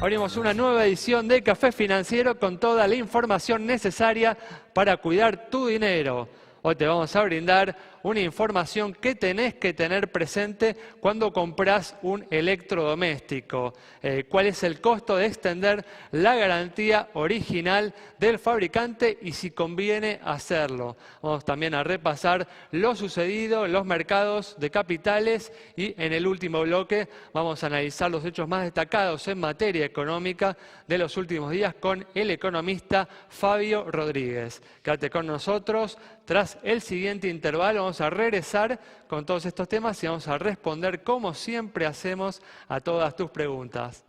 Abrimos una nueva edición de Café Financiero con toda la información necesaria para cuidar tu dinero. Hoy te vamos a brindar una información que tenés que tener presente cuando compras un electrodoméstico. ¿Cuál es el costo de extender la garantía original del fabricante y si conviene hacerlo? Vamos también a repasar lo sucedido en los mercados de capitales y en el último bloque vamos a analizar los hechos más destacados en materia económica de los últimos días con el economista Fabio Rodríguez. Quédate con nosotros. Tras el siguiente intervalo vamos a regresar con todos estos temas y vamos a responder como siempre hacemos a todas tus preguntas.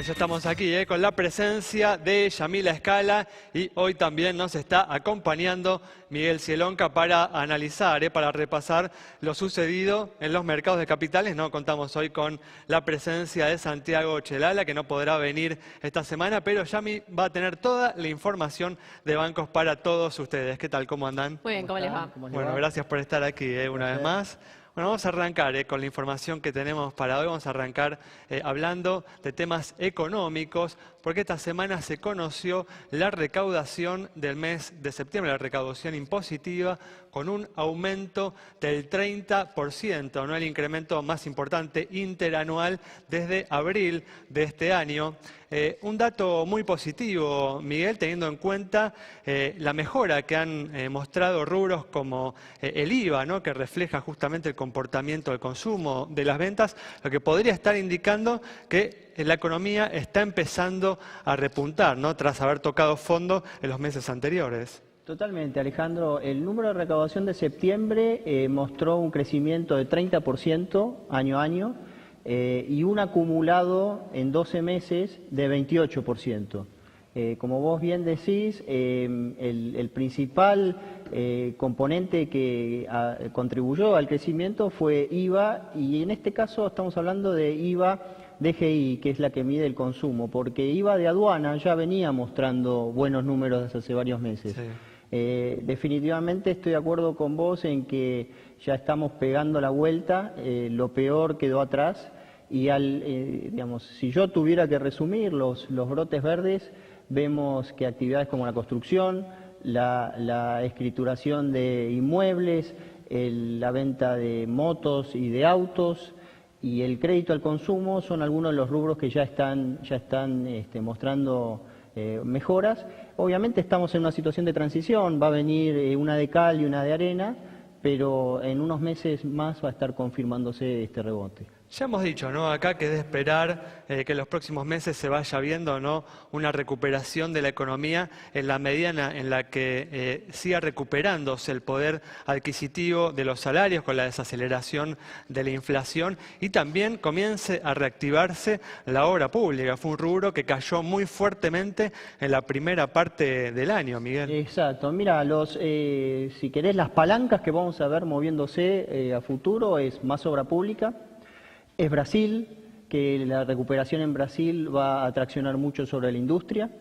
Ya estamos aquí con la presencia de Yamila Escala y hoy también nos está acompañando Miguel Cielonca para analizar, para repasar lo sucedido en los mercados de capitales. No contamos hoy con la presencia de Santiago Chelala, que no podrá venir esta semana, pero Yami va a tener toda la información de bancos para todos ustedes. ¿Qué tal? ¿Cómo andan? Muy bien, ¿cómo les va? Bueno, gracias por estar aquí una vez más. Bueno, vamos a arrancar con la información que tenemos para hoy. Vamos a arrancar hablando de temas económicos, porque esta semana se conoció la recaudación del mes de septiembre, la recaudación impositiva, con un aumento del 30%, ¿no? El incremento más importante interanual desde abril de este año. Un dato muy positivo, Miguel, teniendo en cuenta la mejora que han mostrado rubros como el IVA, ¿no? Que refleja justamente el comportamiento del consumo, de las ventas, lo que podría estar indicando que la economía está empezando a repuntar, ¿no? Tras haber tocado fondo en los meses anteriores. Totalmente, Alejandro. El número de recaudación de septiembre mostró un crecimiento de 30% año a año y un acumulado en 12 meses de 28%. Como vos bien decís, el principal componente que contribuyó al crecimiento fue IVA, y en este caso estamos hablando de IVA DGI, que es la que mide el consumo, porque IVA de aduana ya venía mostrando buenos números desde hace varios meses. Sí. Definitivamente estoy de acuerdo con vos en que ya estamos pegando la vuelta, lo peor quedó atrás, y digamos, si yo tuviera que resumir los brotes verdes, vemos que actividades como la construcción, la escrituración de inmuebles, la venta de motos y de autos y el crédito al consumo son algunos de los rubros que ya están mostrando mejoras. Obviamente estamos en una situación de transición, va a venir una de cal y una de arena, pero en unos meses más va a estar confirmándose este rebote. Ya hemos dicho, ¿no? Acá que es de esperar que en los próximos meses se vaya viendo, ¿no? Una recuperación de la economía en la medida en la que siga recuperándose el poder adquisitivo de los salarios con la desaceleración de la inflación y también comience a reactivarse la obra pública. Fue un rubro que cayó muy fuertemente en la primera parte del año, Miguel. Exacto. Mira, si querés, las palancas que vamos a ver moviéndose a futuro es más obra pública. Es Brasil, que la recuperación en Brasil va a traccionar mucho sobre la industria.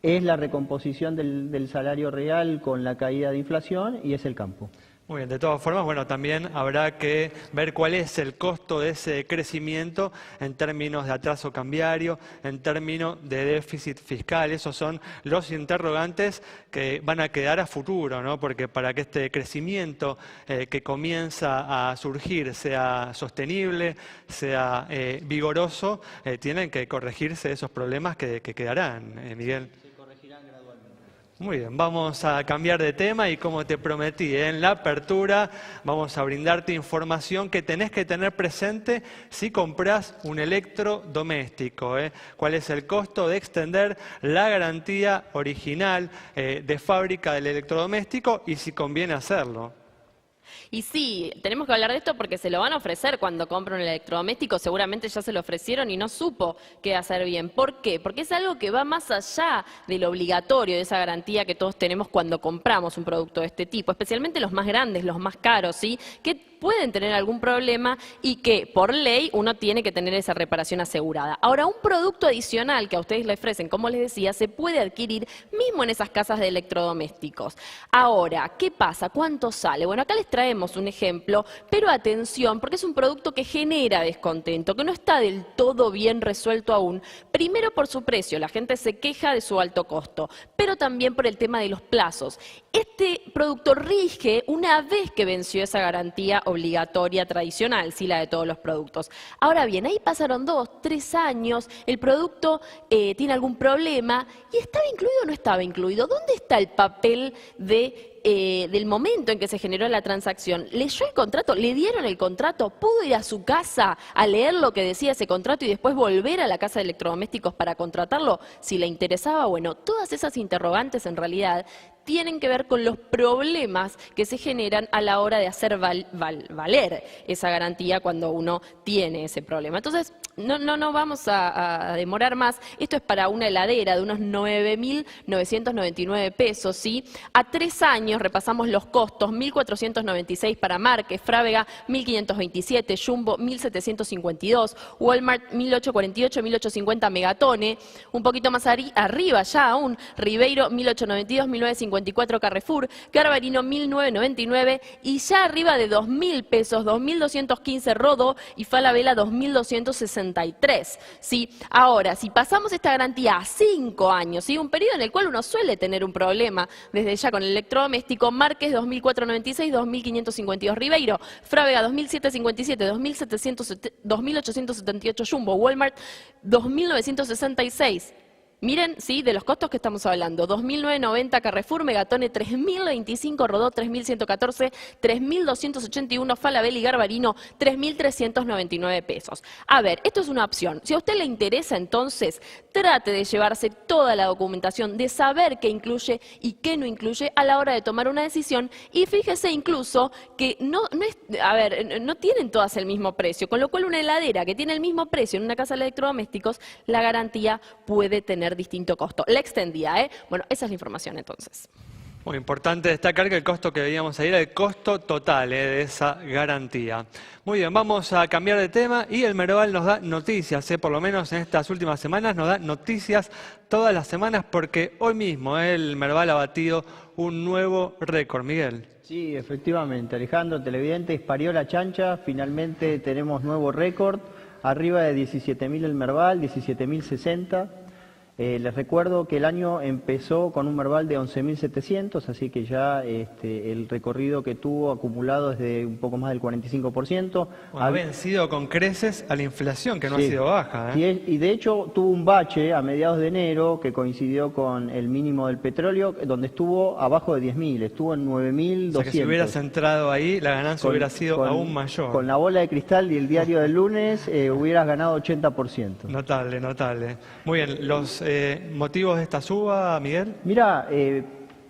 Es la recomposición del salario real con la caída de inflación y es el campo. Muy bien, de todas formas, bueno, también habrá que ver cuál es el costo de ese crecimiento en términos de atraso cambiario, en términos de déficit fiscal. Esos son los interrogantes que van a quedar a futuro, ¿no? Porque para que este crecimiento que comienza a surgir sea sostenible, sea vigoroso, tienen que corregirse esos problemas que quedarán, Miguel. Muy bien, vamos a cambiar de tema y como te prometí en la apertura, vamos a brindarte información que tenés que tener presente si compras un electrodoméstico. ¿Cuál es el costo de extender la garantía original de fábrica del electrodoméstico y si conviene hacerlo? Y sí, tenemos que hablar de esto porque se lo van a ofrecer cuando compra un electrodoméstico, seguramente ya se lo ofrecieron y no supo qué hacer bien. ¿Por qué? Porque es algo que va más allá de lo obligatorio, de esa garantía que todos tenemos cuando compramos un producto de este tipo, especialmente los más grandes, los más caros, ¿sí? Que pueden tener algún problema y que por ley uno tiene que tener esa reparación asegurada. Ahora, un producto adicional que a ustedes le ofrecen, como les decía, se puede adquirir mismo en esas casas de electrodomésticos. Ahora, ¿qué pasa? ¿Cuánto sale? Bueno, acá les traemos un ejemplo, pero atención, porque es un producto que genera descontento, que no está del todo bien resuelto aún. Primero por su precio, la gente se queja de su alto costo, pero también por el tema de los plazos. Este producto rige una vez que venció esa garantía obligatoria tradicional, sí, la de todos los productos. Ahora bien, ahí pasaron 2, 3 años, el producto tiene algún problema y ¿estaba incluido o no estaba incluido? ¿Dónde está el papel del momento en que se generó la transacción? ¿Leyó el contrato? ¿Le dieron el contrato? ¿Pudo ir a su casa a leer lo que decía ese contrato y después volver a la casa de electrodomésticos para contratarlo si le interesaba? Bueno, todas esas interrogantes en realidad tienen que ver con los problemas que se generan a la hora de hacer valer esa garantía cuando uno tiene ese problema. Entonces, no vamos a demorar más. Esto es para una heladera de unos 9.999 pesos, ¿sí? A 3 años repasamos los costos: 1.496 para Marques, Frávega 1.527, Jumbo 1.752, Walmart 1.848, 1.850 Megatone, un poquito más arriba ya aún, Ribeiro 1.892, 1.954 Carrefour, Garbarino 1.999 y ya arriba de 2.000 pesos, 2.215 Rodó y Falabella 2.263, ¿sí? Ahora, si pasamos esta garantía a 5 años, ¿sí? Un periodo en el cual uno suele tener un problema desde ya con el electrodoméstico: Marques 2.496, 2.552 Ribeiro, Frávega 2.757, 2.878 Jumbo, Walmart 2.966. Miren, sí, de los costos que estamos hablando: 2.990 Carrefour, Megatone 3.025, Rodó 3.114, 3.281 Falabella y Garbarino 3.399 pesos. A ver, esto es una opción. Si a usted le interesa, entonces trate de llevarse toda la documentación, de saber qué incluye y qué no incluye a la hora de tomar una decisión, y fíjese incluso que no tienen todas el mismo precio, con lo cual una heladera que tiene el mismo precio en una casa de electrodomésticos, la garantía puede tener distinto costo. La extendida, ¿eh? Bueno, esa es la información entonces. Muy importante destacar que el costo que veíamos ahí era el costo total de esa garantía. Muy bien, vamos a cambiar de tema y el Merval nos da noticias, por lo menos en estas últimas semanas nos da noticias todas las semanas, porque hoy mismo el Merval ha batido un nuevo récord. Miguel. Sí, efectivamente, Alejandro, televidentes, parió la chancha, finalmente tenemos nuevo récord, arriba de 17.000 el Merval, 17.060. Les recuerdo que el año empezó con un Merval de 11.700, así que ya el recorrido que tuvo acumulado es de un poco más del 45%. Bueno, ha vencido con creces a la inflación, que no ha sido baja. Y de hecho tuvo un bache a mediados de enero que coincidió con el mínimo del petróleo, donde estuvo abajo de 10.000, estuvo en 9.200. O sea que si hubiera centrado ahí, la ganancia hubiera sido aún mayor. Con la bola de cristal y el diario del lunes, hubieras ganado 80%. Notable, notable. Muy bien, los motivos de esta suba, Miguel. Mira,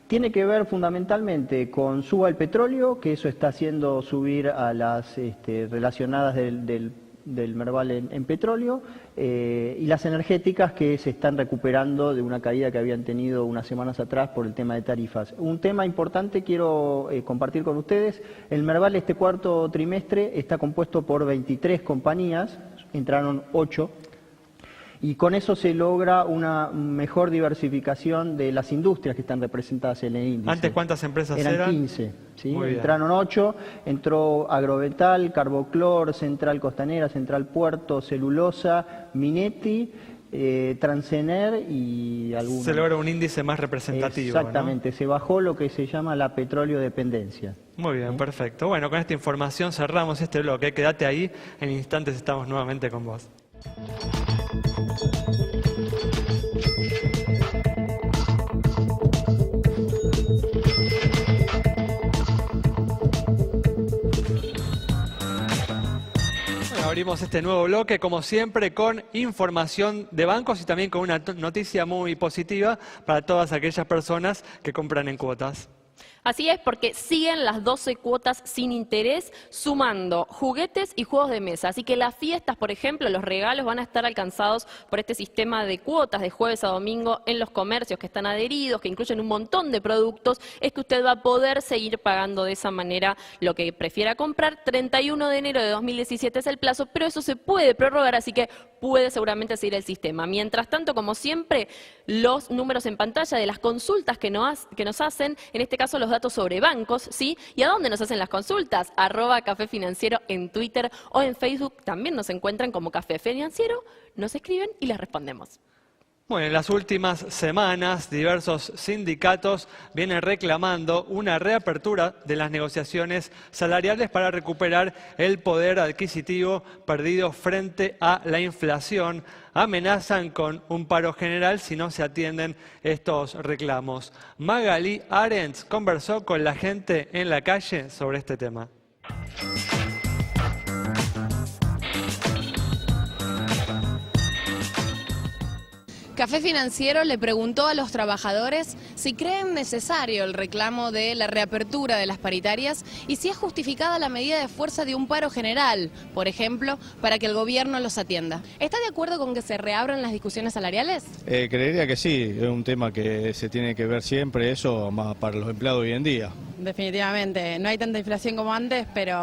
tiene que ver fundamentalmente con suba el petróleo, que eso está haciendo subir a las relacionadas del Merval en petróleo, y las energéticas, que se están recuperando de una caída que habían tenido unas semanas atrás por el tema de tarifas. Un tema importante quiero compartir con ustedes: el Merval este cuarto trimestre está compuesto por 23 compañías, entraron 8. Y con eso se logra una mejor diversificación de las industrias que están representadas en el índice. ¿Antes cuántas empresas eran? Eran 15, ¿sí? Entraron 8, entró Agrovetal, Carboclor, Central Costanera, Central Puerto, Celulosa, Minetti, Transener y algunos. Se logra un índice más representativo. Exactamente, ¿no? Se bajó lo que se llama la petróleo dependencia. Muy bien, perfecto. Bueno, con esta información cerramos este bloque. Quédate ahí, en instantes estamos nuevamente con vos. Abrimos este nuevo bloque, como siempre, con información de bancos y también con una noticia muy positiva para todas aquellas personas que compran en cuotas. Así es, porque siguen las 12 cuotas sin interés, sumando juguetes y juegos de mesa. Así que las fiestas, por ejemplo, los regalos van a estar alcanzados por este sistema de cuotas de jueves a domingo en los comercios que están adheridos, que incluyen un montón de productos. Es que usted va a poder seguir pagando de esa manera lo que prefiera comprar. 31 de enero de 2017 es el plazo, pero eso se puede prorrogar, así que puede seguramente seguir el sistema. Mientras tanto, como siempre, los números en pantalla de las consultas que nos hacen, en este caso los datos sobre bancos, ¿sí? ¿Y a dónde nos hacen las consultas? @Café Financiero en Twitter o en Facebook. También nos encuentran como Café Financiero, nos escriben y les respondemos. Bueno, en las últimas semanas, diversos sindicatos vienen reclamando una reapertura de las negociaciones salariales para recuperar el poder adquisitivo perdido frente a la inflación. Amenazan con un paro general si no se atienden estos reclamos. Magalí Arends conversó con la gente en la calle sobre este tema. Café Financiero le preguntó a los trabajadores si creen necesario el reclamo de la reapertura de las paritarias y si es justificada la medida de fuerza de un paro general, por ejemplo, para que el gobierno los atienda. ¿Está de acuerdo con que se reabran las discusiones salariales? Creería que sí, es un tema que se tiene que ver siempre, eso más para los empleados hoy en día. Definitivamente, no hay tanta inflación como antes, pero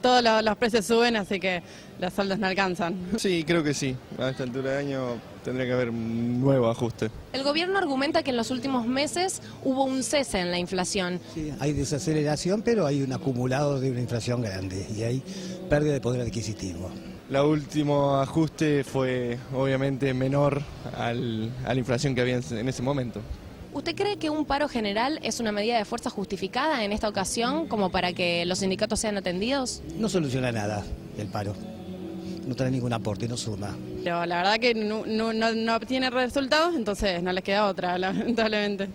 todos los precios suben, así que los sueldos no alcanzan. Sí, creo que sí. A esta altura de año tendría que haber un nuevo ajuste. El gobierno argumenta que en los últimos meses hubo un cese en la inflación. Sí, hay desaceleración, pero hay un acumulado de una inflación grande y hay pérdida de poder adquisitivo. El último ajuste fue obviamente menor a la inflación que había en ese momento. ¿Usted cree que un paro general es una medida de fuerza justificada en esta ocasión como para que los sindicatos sean atendidos? No soluciona nada el paro, no trae ningún aporte, no suma. Pero la verdad que no obtiene resultados, entonces no les queda otra, lamentablemente.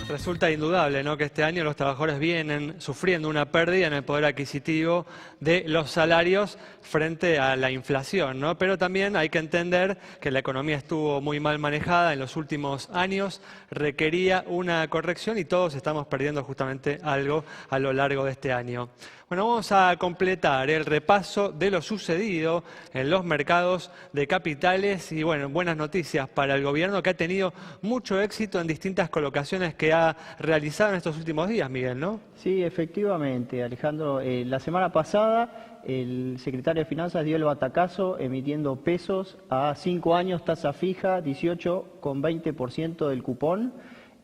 Resulta indudable, ¿no?, que este año los trabajadores vienen sufriendo una pérdida en el poder adquisitivo de los salarios frente a la inflación, ¿no? Pero también hay que entender que la economía estuvo muy mal manejada en los últimos años, requería una corrección y todos estamos perdiendo justamente algo a lo largo de este año. Bueno, vamos a completar el repaso de lo sucedido en los mercados de capitales y, bueno, buenas noticias para el gobierno que ha tenido mucho éxito en distintas colocaciones que ha realizado en estos últimos días, Miguel, ¿no? Sí, efectivamente, Alejandro. La semana pasada el secretario de Finanzas dio el batacazo emitiendo pesos a 5 años, tasa fija, 18,20% del cupón,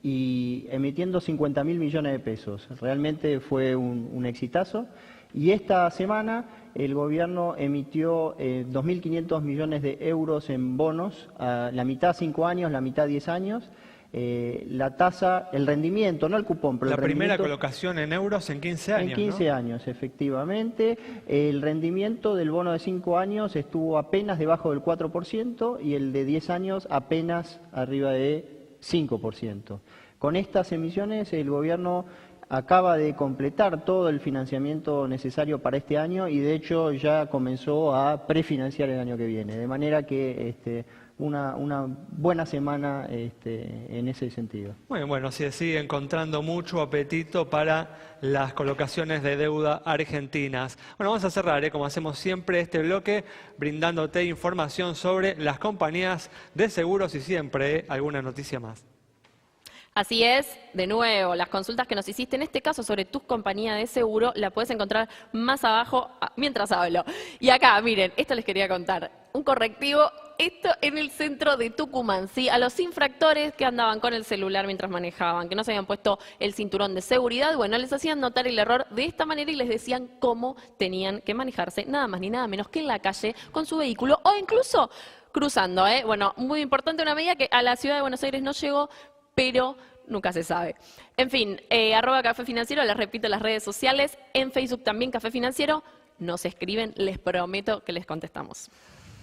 y emitiendo 50.000 millones de pesos. Realmente fue un exitazo. Y esta semana el gobierno emitió 2.500 millones de euros en bonos, la mitad 5 años, la mitad 10 años. La tasa, el rendimiento, no el cupón, pero la el primera rendimiento, colocación en euros en 15 años. En 15 ¿no? años, efectivamente. El rendimiento del bono de 5 años estuvo apenas debajo del 4% y el de 10 años apenas arriba de 5%. Con estas emisiones el gobierno acaba de completar todo el financiamiento necesario para este año y de hecho ya comenzó a prefinanciar el año que viene, de manera que una buena semana en ese sentido. Bueno, se sigue encontrando mucho apetito para las colocaciones de deuda argentinas. Bueno, vamos a cerrar, como hacemos siempre, este bloque brindándote información sobre las compañías de seguros y siempre alguna noticia más. Así es, de nuevo, las consultas que nos hiciste, en este caso sobre tu compañía de seguro, la puedes encontrar más abajo mientras hablo. Y acá, miren, esto les quería contar, un correctivo, esto en el centro de Tucumán, ¿sí? A los infractores que andaban con el celular mientras manejaban, que no se habían puesto el cinturón de seguridad, bueno, les hacían notar el error de esta manera y les decían cómo tenían que manejarse, nada más ni nada menos que en la calle con su vehículo o incluso cruzando, ¿eh? Bueno, muy importante, una medida que a la ciudad de Buenos Aires no llegó, pero nunca se sabe. En fin, @Café Financiero, les repito las redes sociales, en Facebook también Café Financiero, nos escriben, les prometo que les contestamos.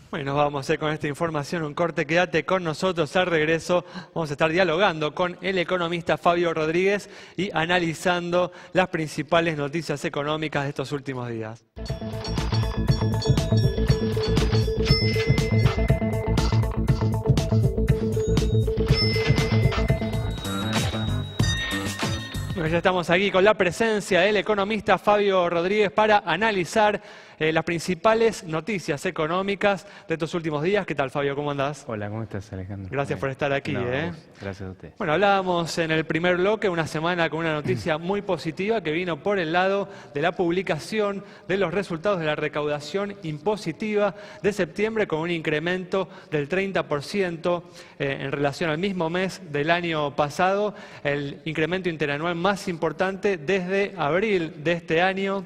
Bueno, vamos a hacer con esta información un corte, quédate con nosotros, al regreso vamos a estar dialogando con el economista Fabio Rodríguez y analizando las principales noticias económicas de estos últimos días. Bueno, ya estamos aquí con la presencia del economista Fabio Rodríguez para analizar las principales noticias económicas de estos últimos días. ¿Qué tal, Fabio? ¿Cómo andás? Hola, ¿cómo estás, Alejandro? Gracias por estar aquí. No, gracias a usted. Bueno, hablábamos en el primer bloque, una semana con una noticia muy positiva que vino por el lado de la publicación de los resultados de la recaudación impositiva de septiembre con un incremento del 30% en relación al mismo mes del año pasado, el incremento interanual más importante desde abril de este año.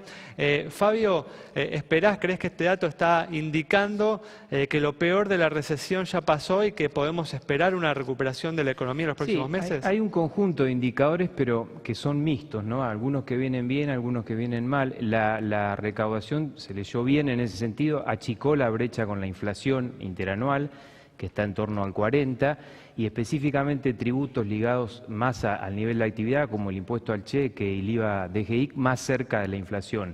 Fabio, ¿crees que este dato está indicando que lo peor de la recesión ya pasó y que podemos esperar una recuperación de la economía en los próximos meses? Hay un conjunto de indicadores, pero que son mixtos, ¿no? Algunos que vienen bien, algunos que vienen mal. La recaudación se leyó bien en ese sentido, achicó la brecha con la inflación interanual, que está en torno al 40%, y específicamente tributos ligados más al nivel de actividad, como el impuesto al cheque y el IVA DGI, más cerca de la inflación.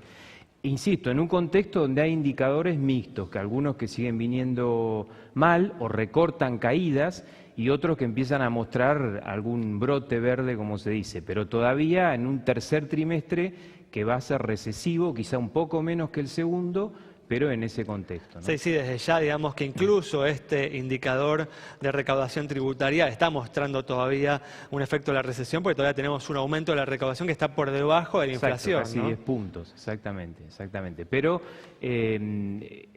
Insisto, en un contexto donde hay indicadores mixtos, que algunos que siguen viniendo mal o recortan caídas y otros que empiezan a mostrar algún brote verde, como se dice, pero todavía en un tercer trimestre que va a ser recesivo, quizá un poco menos que el segundo, pero en ese contexto, ¿no? Sí, desde ya digamos que incluso este indicador de recaudación tributaria está mostrando todavía un efecto de la recesión, porque todavía tenemos un aumento de la recaudación que está por debajo de la inflación. Casi 10 puntos, exactamente. Pero,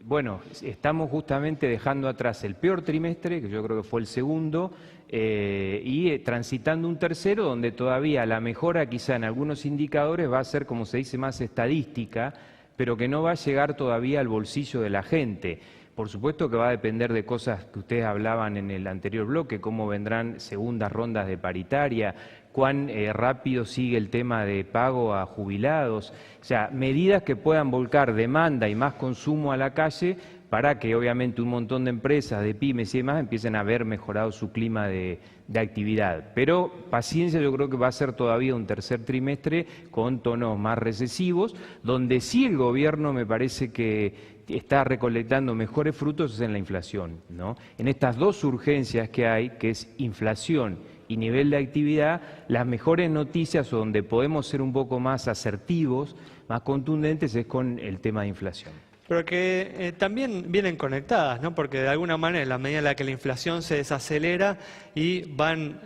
bueno, estamos justamente dejando atrás el peor trimestre, que yo creo que fue el segundo, y transitando un tercero donde todavía la mejora quizá en algunos indicadores va a ser, como se dice, más estadística, pero que no va a llegar todavía al bolsillo de la gente. Por supuesto que va a depender de cosas que ustedes hablaban en el anterior bloque, cómo vendrán segundas rondas de paritaria, cuán rápido sigue el tema de pago a jubilados, o sea, medidas que puedan volcar demanda y más consumo a la calle para que obviamente un montón de empresas, de pymes y demás empiecen a ver mejorado su clima de actividad. Pero paciencia, yo creo que va a ser todavía un tercer trimestre con tonos más recesivos, donde sí el gobierno me parece que está recolectando mejores frutos es en la inflación, ¿no? En estas dos urgencias que hay, que es inflación y nivel de actividad, las mejores noticias o donde podemos ser un poco más asertivos, más contundentes, es con el tema de inflación. Pero que también vienen conectadas, ¿no? Porque de alguna manera, en la medida en la que la inflación se desacelera y van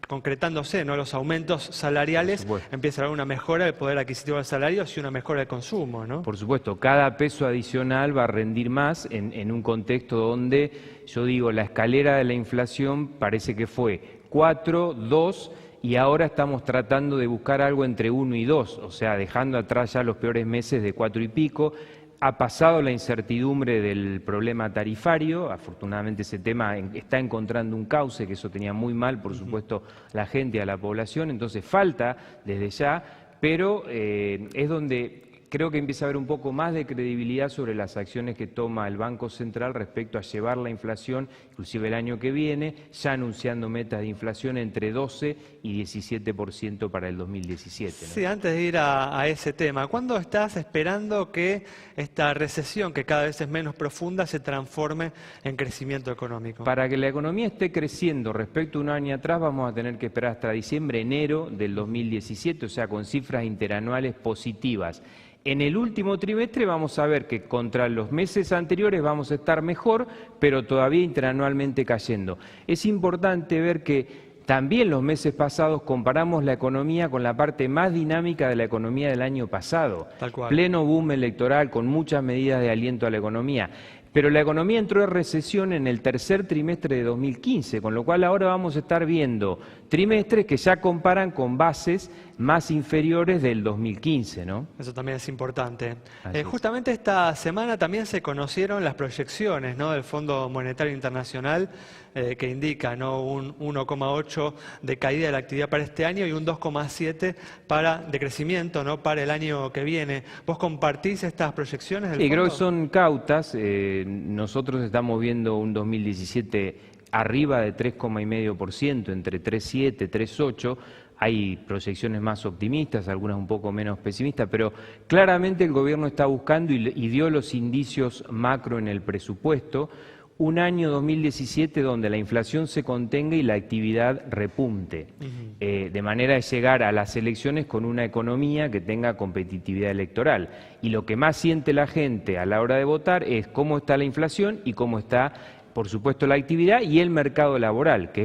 concretándose, ¿no?, los aumentos salariales, empieza a haber una mejora del poder adquisitivo de los salarios y una mejora del consumo, ¿no? Por supuesto, cada peso adicional va a rendir más en un contexto donde, yo digo, la escalera de la inflación parece que fue 4, 2, y ahora estamos tratando de buscar algo entre 1 y 2, o sea, dejando atrás ya los peores meses de 4 y pico. Ha pasado la incertidumbre del problema tarifario, afortunadamente ese tema está encontrando un cauce, que eso tenía muy mal, por supuesto, la gente y a la población, entonces falta desde ya, pero es donde creo que empieza a haber un poco más de credibilidad sobre las acciones que toma el Banco Central respecto a llevar la inflación, inclusive el año que viene, ya anunciando metas de inflación entre 12 y 17% para el 2017, ¿no? Sí, antes de ir a ese tema, ¿cuándo estás esperando que esta recesión, que cada vez es menos profunda, se transforme en crecimiento económico? Para que la economía esté creciendo respecto a un año atrás, vamos a tener que esperar hasta diciembre, enero del 2017, o sea, con cifras interanuales positivas. En el último trimestre vamos a ver que contra los meses anteriores vamos a estar mejor, pero todavía interanualmente cayendo. Es importante ver que también los meses pasados comparamos la economía con la parte más dinámica de la economía del año pasado. Tal cual. Pleno boom electoral con muchas medidas de aliento a la economía. Pero la economía entró en recesión en el tercer trimestre de 2015, con lo cual ahora vamos a estar viendo trimestres que ya comparan con bases más inferiores del 2015, ¿no? Eso también es importante. Así es. Justamente esta semana también se conocieron las proyecciones, ¿no?, del Fondo Monetario Internacional, que indica, ¿no?, un 1,8 de caída de la actividad para este año y un 2,7 de crecimiento, ¿no?, para el año que viene. ¿Vos compartís estas proyecciones del Sí, fondo? creo que son cautas. Nosotros estamos viendo un 2017 arriba de 3,5%, entre 3,7, 3,8. Hay proyecciones más optimistas, algunas un poco menos pesimistas, pero claramente el gobierno está buscando y dio los indicios macro en el presupuesto un año 2017 donde la inflación se contenga y la actividad repunte, de manera de llegar a las elecciones con una economía que tenga competitividad electoral. Y lo que más siente la gente a la hora de votar es cómo está la inflación y cómo está, por supuesto, la actividad y el mercado laboral, que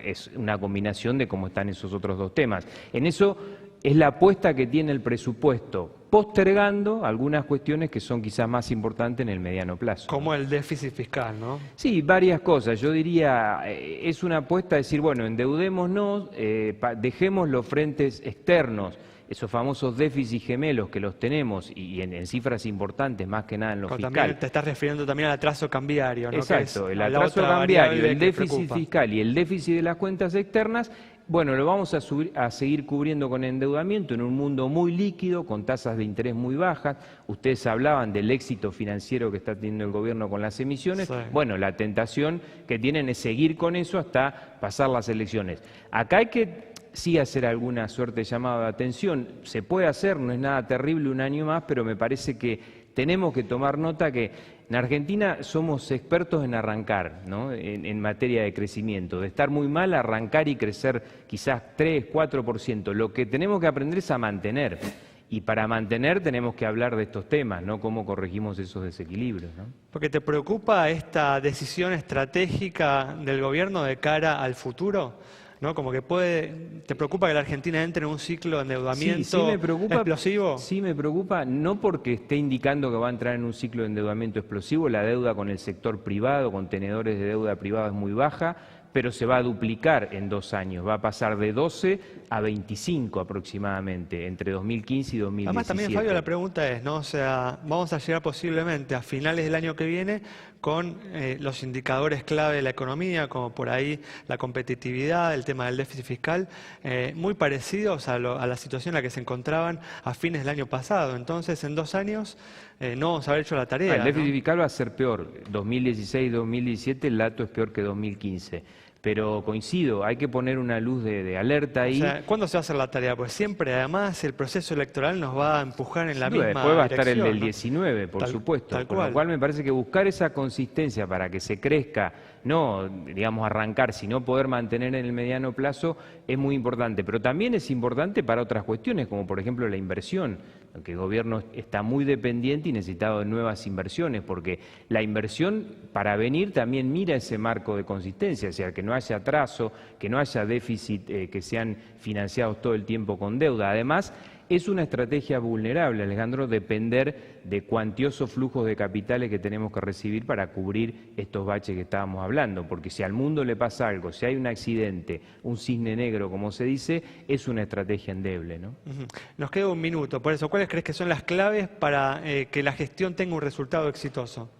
es una combinación de cómo están esos otros dos temas. En eso es la apuesta que tiene el presupuesto, postergando algunas cuestiones que son quizás más importantes en el mediano plazo. Como el déficit fiscal, ¿no? Sí, varias cosas. Yo diría, es una apuesta a decir, bueno, endeudémonos, dejemos los frentes externos, esos famosos déficits gemelos que los tenemos y en cifras importantes, más que nada en lo fiscal. También te estás refiriendo también al atraso cambiario, ¿no? Exacto, que es el atraso cambiario, el déficit preocupa. fiscal y el déficit de las cuentas externas. Bueno, lo vamos a seguir cubriendo con endeudamiento en un mundo muy líquido, con tasas de interés muy bajas. Ustedes hablaban del éxito financiero que está teniendo el gobierno con las emisiones. Sí. Bueno, la tentación que tienen es seguir con eso hasta pasar las elecciones. Acá hay que sí hacer alguna suerte de llamado de atención. Se puede hacer, no es nada terrible un año más, pero me parece que tenemos que tomar nota que en Argentina somos expertos en arrancar, ¿no? En materia de crecimiento, de estar muy mal, arrancar y crecer quizás 3, 4%. Lo que tenemos que aprender es a mantener. Y para mantener tenemos que hablar de estos temas, ¿no? Cómo corregimos esos desequilibrios, ¿no? Porque te preocupa esta decisión estratégica del gobierno de cara al futuro, ¿no? Como que te preocupa que la Argentina entre en un ciclo de endeudamiento explosivo. Sí me preocupa, no porque esté indicando que va a entrar en un ciclo de endeudamiento explosivo, la deuda con el sector privado, con tenedores de deuda privada es muy baja, pero se va a duplicar en 2 años, va a pasar de 12 a 25 aproximadamente, entre 2015 y 2017. Además también, Fabio, la pregunta es, ¿no? O sea, vamos a llegar posiblemente a finales del año que viene con los indicadores clave de la economía, como por ahí la competitividad, el tema del déficit fiscal, muy parecidos a la situación en la que se encontraban a fines del año pasado. Entonces, en 2 años no vamos a haber hecho la tarea. El déficit ¿no? fiscal va a ser peor. 2016-2017 el dato es peor que 2015. Pero coincido, hay que poner una luz de alerta ahí. O sea, ¿cuándo se va a hacer la tarea? Pues siempre, además, el proceso electoral nos va a empujar en la misma Después va a estar el dirección, del ¿no? 19, por supuesto. Tal Con cual. lo cual me parece que buscar esa consistencia para que se crezca, no, digamos, arrancar, sino poder mantener en el mediano plazo, es muy importante. Pero también es importante para otras cuestiones, como por ejemplo la inversión, que el gobierno está muy dependiente y necesitado de nuevas inversiones, porque la inversión para venir también mira ese marco de consistencia, o sea, que no haya atraso, que no haya déficit, que sean financiados todo el tiempo con deuda. Además, es una estrategia vulnerable, Alejandro, depender de cuantiosos flujos de capitales que tenemos que recibir para cubrir estos baches que estábamos hablando, porque si al mundo le pasa algo, si hay un accidente, un cisne negro, como se dice, es una estrategia endeble, ¿no? Nos queda 1 minuto, por eso, ¿cuáles crees que son las claves para que la gestión tenga un resultado exitoso?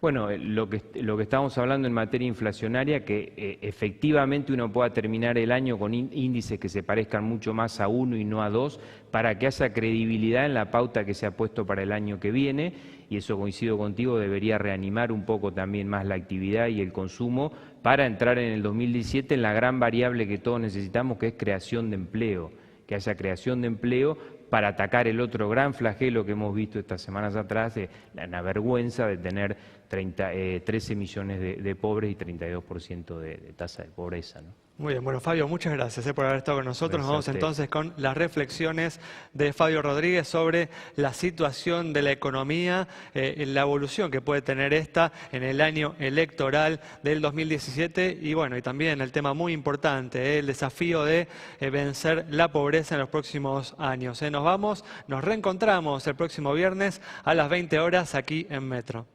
Bueno, lo que estamos hablando en materia inflacionaria, que efectivamente uno pueda terminar el año con índices que se parezcan mucho más a 1 y no a 2, para que haya credibilidad en la pauta que se ha puesto para el año que viene, y eso coincido contigo, debería reanimar un poco también más la actividad y el consumo para entrar en el 2017 en la gran variable que todos necesitamos, que es creación de empleo, que haya creación de empleo para atacar el otro gran flagelo que hemos visto estas semanas atrás, de la vergüenza de tener 13 millones de pobres y 32% de tasa de pobreza, ¿no? Muy bien, bueno, Fabio, muchas gracias por haber estado con nosotros. Nos vamos entonces con las reflexiones de Fabio Rodríguez sobre la situación de la economía, la evolución que puede tener esta en el año electoral del 2017 y bueno, y también el tema muy importante, el desafío de vencer la pobreza en los próximos años. Nos vamos, nos reencontramos el próximo viernes a las 20 horas aquí en Metro.